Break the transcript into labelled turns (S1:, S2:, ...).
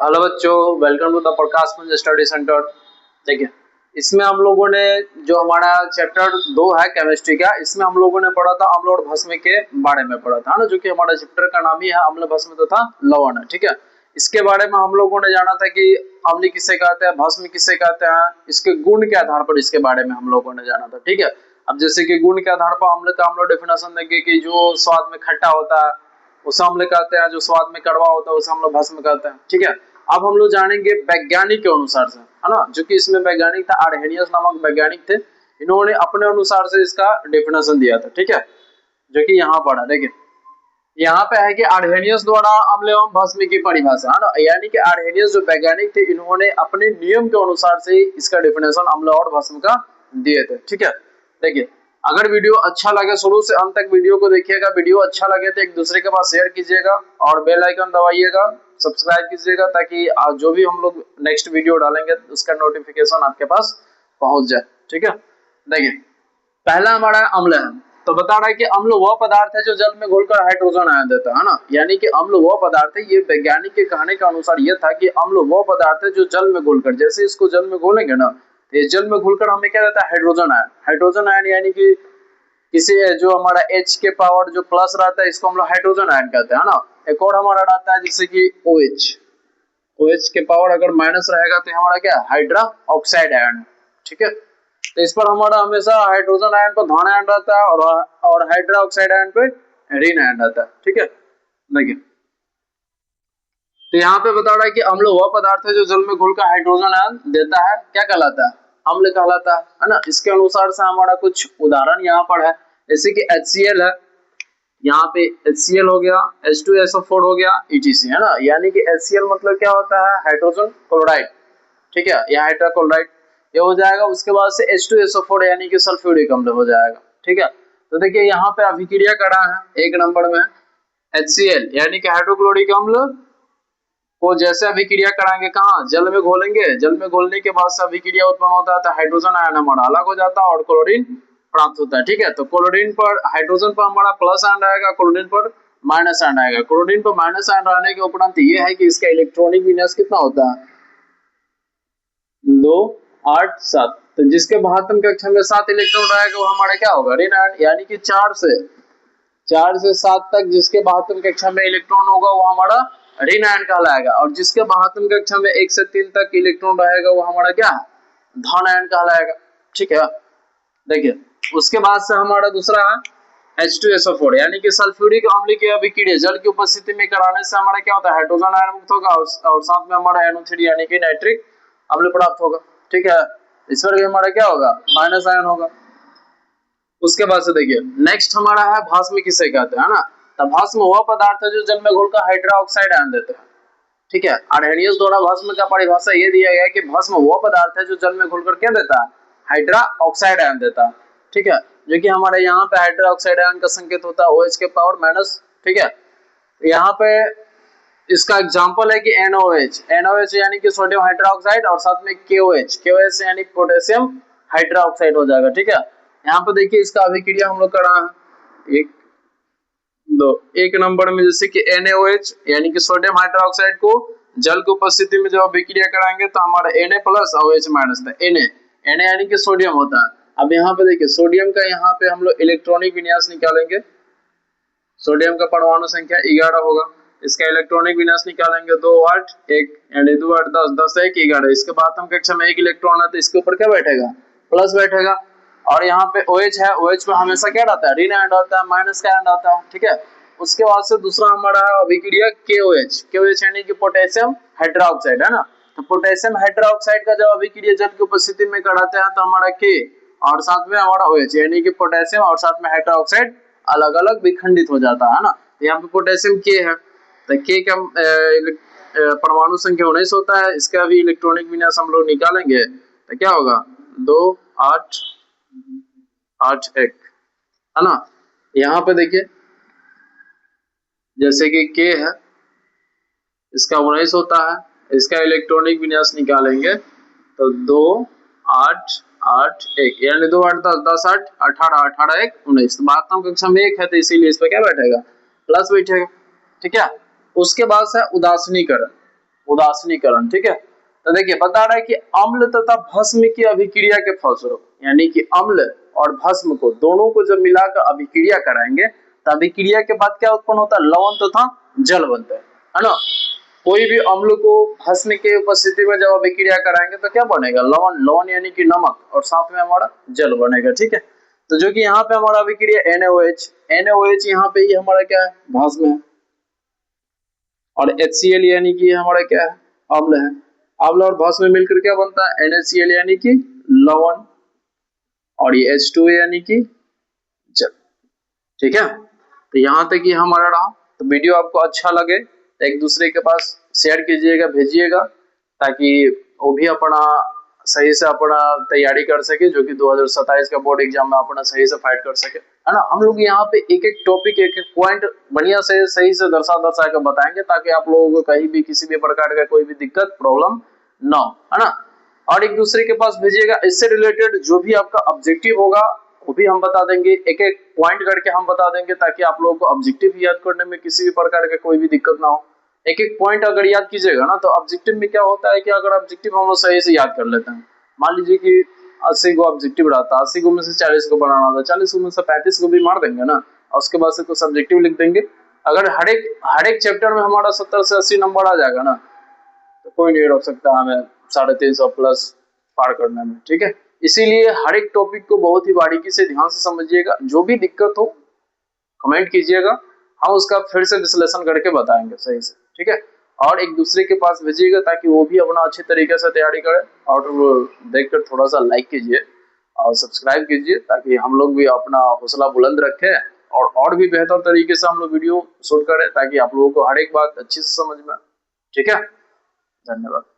S1: Hello बच्चों, welcome to the प्रकाश पुंज study centre. देखिए, इसमें हम लोगों ने जो हमारा चैप्टर 2 है केमिस्ट्री का, इसमें हम लोगों ने पढ़ा था अम्ल और भस्म के बारे में पढ़ा था ना, जो कि हमारा चैप्टर का नाम ही है अम्ल भस्म तथा लवण है। ठीक है, इसके बारे में हम लोगों ने जाना था कि अम्ल किसे कहते हैं, भस्म किसे कहते हैं, इसके गुण के आधार पर इसके बारे में हम लोगों ने जाना था। ठीक है, अब जैसे कि गुण के आधार पर अम्ल का हम लोग डेफिनेशन देंगे कि जो स्वाद में खट्टा होता है उसे अम्ल कहते हैं, जो स्वाद में कड़वा होता है उसे हम लोग भस्म कहते हैं। ठीक है, अब हम लोग जानेंगे वैज्ञानिक के अनुसार से, है ना, जो कि इसमें वैज्ञानिक था आर्हेनियस नामक वैज्ञानिक थे। इन्होंने अपने अनुसार से इसका डेफिनेशन दिया था। ठीक है, जो कि यहाँ पर है। देखिए, यहाँ पे है कि आर्हेनियस द्वारा अम्ल एवं भस्म की परिभाषा, है ना, यानी कि आर्हेनियस जो वैज्ञानिक थे इन्होंने अपने नियम के अनुसार से इसका डेफिनेशन अम्ल और भस्म का दिए थे। ठीक है, देखिए, अगर वीडियो अच्छा लगे शुरू से अंत तक वीडियो को देखिएगा। वीडियो अच्छा लगे तो एक दूसरे के पास शेयर कीजिएगा और बेल आइकन दबाइएगा, सब्सक्राइब कीजिएगा, ताकि जो भी हम लोग नेक्स्ट वीडियो डालेंगे उसका नोटिफिकेशन आपके पास पहुंच जाए। ठीक है, देखिए, पहला हमारा अम्ल है, तो बता रहा है कि अम्ल वह पदार्थ है जो जल में घुलकर हाइड्रोजन आयन देता है ना, यानी कि अम्ल वह पदार्थ है। ये वैज्ञानिक के कहने के अनुसार यह था कि अम्ल वह पदार्थ है जो जल में घुलकर, जैसे इसको जल में घोलेंगे ना, ये जल में घुलकर हमें क्या देता है, हाइड्रोजन आयन। हाइड्रोजन आयन यानी कि किसी जो हमारा H के पावर जो प्लस रहता है इसको हम लोग हाइड्रोजन आयन कहते हैं ना। एक और हमारा रहता है जैसे कि OH के पावर अगर माइनस रहेगा तो हमारा क्या, हाइड्रा ऑक्साइड आयन। ठीक है, तो इस पर हमारा हमेशा हाइड्रोजन आयन पर धन आयन रहता है और हाइड्रा ऑक्साइड आयन पे ऋण आयन रहता है। ठीक है, देखिए, तो यहाँ पे बता रहा है कि अम्ल वह पदार्थ है जो जल में घुलकर हाइड्रोजन आयन देता है, क्या कहलाता है, अम्ल कहलाता है ना। इसके अनुसार से हमारा कुछ उदाहरण यहाँ पर है, जैसे कि HCl है, यहाँ पे HCl हो गया, H2SO4 हो गया, ETC, है ना, यानी कि HCl मतलब क्या होता है, हाइड्रोजन क्लोराइड। ठीक है, यह हाइड्रोक्लोराइड ये हो जाएगा। उसके बाद से H2SO4 यानी कि सल्फ्यूरिक अम्ल हो जाएगा। ठीक है, तो देखिए यहाँ पे अभिक्रिया करा है एक नंबर में HCl यानी कि हाइड्रोक्लोरिक अम्ल को जैसे अभिक्रिया कराएंगे, कहाँ, जल में घोलेंगे, जल में घोलने के बाद से अभिक्रिया उत्पन्न होता है तो हाइड्रोजन आयन हमारा अलग हो जाता है और क्लोरीन प्राप्त होता है। ठीक है, तो क्लोरीन पर, हाइड्रोजन पर हमारा प्लस आयन रहेगा, क्लोरीन पर माइनस आयन आएगा। क्लोरीन पर माइनस आयन रहने के उपरांत ये है कि इसका इलेक्ट्रॉनिक विन्यास कितना होता है, 2 8 7, तो जिसके महत्तम कक्षा में 7 इलेक्ट्रॉन रहेगा वो हमारा क्या होगा, ऋण आयन, यानी कि 4 से 7 तक जिसके महत्तम कक्षा में इलेक्ट्रॉन होगा वो हमारा ऋण आयन कहलाएगा, और जिसके महत्तम कक्षा में 1 से 3 तक इलेक्ट्रॉन रहेगा वो हमारा क्या है, धन आयन कहलाएगा। ठीक है, देखिए, उसके बाद से हमारा दूसरा है H2SO4 यानी कि सल्फ्यूरिक अम्ल की अभिक्रिया जल की उपस्थिति में कराने से हमारा क्या होता है, हाइड्रोजन आयन मुक्त होगा और साथ में हमारा NO3 यानी कि नाइट्रिक अम्ल प्राप्त होगा। ठीक है, इस पर भी हमारा क्या होगा, माइनस आयन होगा। उसके बाद से देखिए नेक्स्ट हमारा है भस्म किसे कहते हैं ना, तो भस्म वह पदार्थ है जो जल में घुलकर हाइड्रा ऑक्साइड आयन देते हैं। ठीक है, आर्हेनियस द्वारा भस्म का परिभाषा ये दिया गया है कि भस्म वह पदार्थ है जो जल में घुलकर क्या देता है, हाइड्रा ऑक्साइड आयन देता है। ठीक है, जो कि हमारे यहाँ पे हाइड्रा ऑक्साइड आयन का संकेत होता है OH के पावर माइनस। ठीक है, यहाँ पे इसका एग्जांपल है कि NOH यानी कि सोडियम हाइड्रोक्साइड और साथ में KOH यानी पोटेशियम हाइड्रोक्साइड हो जाएगा। ठीक है, यहाँ पे देखिए इसका अभिक्रिया हम लोग कर रहे हैं, एक नंबर में जैसे कि NaOH यानी कि सोडियम हाइड्रोक्साइड को जल की उपस्थिति में जब अभिक्रिया कराएंगे तो हमारा Na प्लस और OH माइनस था, Na यानी कि सोडियम होता है। अब यहाँ पे देखिए सोडियम का यहाँ पे हम लोग इलेक्ट्रॉनिक विन्यास निकालेंगे, सोडियम का परमाणु संख्या 11 होगा, इसका इलेक्ट्रॉनिक विन्यास निकालेंगे 2 8 1 यानी 2 8 10 10 1 11, इसके बाद हम कक्षा में 1 इलेक्ट्रॉन है तो इसके ऊपर क्या बैठेगा, प्लस बैठेगा। और यहाँ पे OH है, OH में हमेशा क्या रहता है, ऋण आयन रहता है, माइनस का आयन रहता है। ठीक है, उसके बाद से दूसरा हमारा है अभिक्रिया KOH यानी कि पोटेशियम हाइड्रोक्साइड, है ना, तो पोटेशियम हाइड्रोक्साइड का जब अभिक्रिया जल की उपस्थिति में कराते हैं तो हमारा K और साथ में हमारा OH यानी कि पोटेशियम और साथ में हाइड्रोक्साइड अलग अलग विखंडित हो जाता है ना। तो यहाँ पे पोटेशियम K है, तो K का परमाणु संख्या 19 होता है, इसका भी इलेक्ट्रॉनिक विन्यास हम लोग निकालेंगे तो क्या होगा 2 8 8 1, है ना। यहाँ पे देखिए जैसे कि K है, इसका 19 होता है, इसका इलेक्ट्रॉनिक विन्यास निकालेंगे तो 2 8 8 1 यानी 2 8 10 10 8 18 18 1 19, तो महत्तम कक्षा में 1 है तो इसीलिए इस पर क्या बैठेगा, प्लस बैठेगा। ठीक है, उसके बाद से उदासीनीकरण, उदासीनीकरण। ठीक है, तो देखिए बता रहा है कि अम्ल तथा भस्म की अभिक्रिया के फलस्वरूप, यानी कि अम्ल और भस्म को दोनों को जब मिलाकर अभिक्रिया कराएंगे तो अभिक्रिया के बाद क्या उत्पन्न होता है, लवण तथा जल बनता है ना। कोई भी अम्ल को भस्म के उपस्थिति में जब अभिक्रिया कराएंगे तो क्या बनेगा, लवण, लवण यानी कि नमक, और साथ में हमारा जल बनेगा। ठीक है, तो जो कि यहाँ पे हमारा अभिक्रिया NaOH, NaOH यहाँ पे ये हमारा क्या है, भस्म है, और HCl यानी कि ये हमारा क्या है, अम्ल है। अम्ल और भस्म मिलकर क्या बनता है, NaCl यानी कि लवण, और ये H2 यानी कि जल। ठीक है, तो यहाँ तक ये हमारा रहा। तो वीडियो आपको अच्छा लगे तो एक दूसरे के पास शेयर कीजिएगा, भेजिएगा, ताकि वो भी अपना सही से अपना तैयारी कर सके, जो कि 2027 का बोर्ड एग्जाम में अपना सही से फाइट कर सके, है ना। हम लोग यहाँ पे एक एक टॉपिक, एक एक पॉइंट बढ़िया से सही से दर्शा कर बताएंगे, ताकि आप लोगों को कहीं भी किसी भी प्रकार का कोई भी दिक्कत प्रॉब्लम ना हो, है ना। और एक दूसरे के पास भेजिएगा, इससे रिलेटेड जो भी आपका ऑब्जेक्टिव होगा वो भी हम बता देंगे, एक एक पॉइंट करके हम बता देंगे, ताकि आप लोगों को ऑब्जेक्टिव याद करने में किसी भी प्रकार का कोई भी दिक्कत ना हो। एक एक पॉइंट अगर याद कीजिएगा ना, तो ऑब्जेक्टिव में क्या होता है कि अगर ऑब्जेक्टिव हम लोग सही से याद कर लेते हैं, मान लीजिए कि 80 को ऑब्जेक्टिव रहता है, 80 को में से 40 को बनाना था, 40 को में से 35 को भी मार देंगे ना, और उसके बाद से कुछ ऑब्जेक्टिव लिख देंगे। अगर हर एक चैप्टर में हमारा 70 से 80 नंबर आ जाएगा ना, तो कोई नहीं रोक सकता हमें 350 प्लस पार करने में। ठीक है, इसीलिए हर एक टॉपिक को बहुत ही बारीकी से ध्यान से समझिएगा, जो भी दिक्कत हो कमेंट कीजिएगा, हम उसका फिर से विश्लेषण करके बताएंगे सही से। ठीक है, और एक दूसरे के पास भेजिएगा, ताकि वो भी अपना अच्छे तरीके से तैयारी करे, और देखकर थोड़ा सा लाइक कीजिए और सब्सक्राइब कीजिए, ताकि हम लोग भी अपना हौसला बुलंद रखें, और भी बेहतर तरीके से हम लोग वीडियो शूट करें, ताकि आप लोगों को हर एक बात अच्छी से समझ में। ठीक है, धन्यवाद।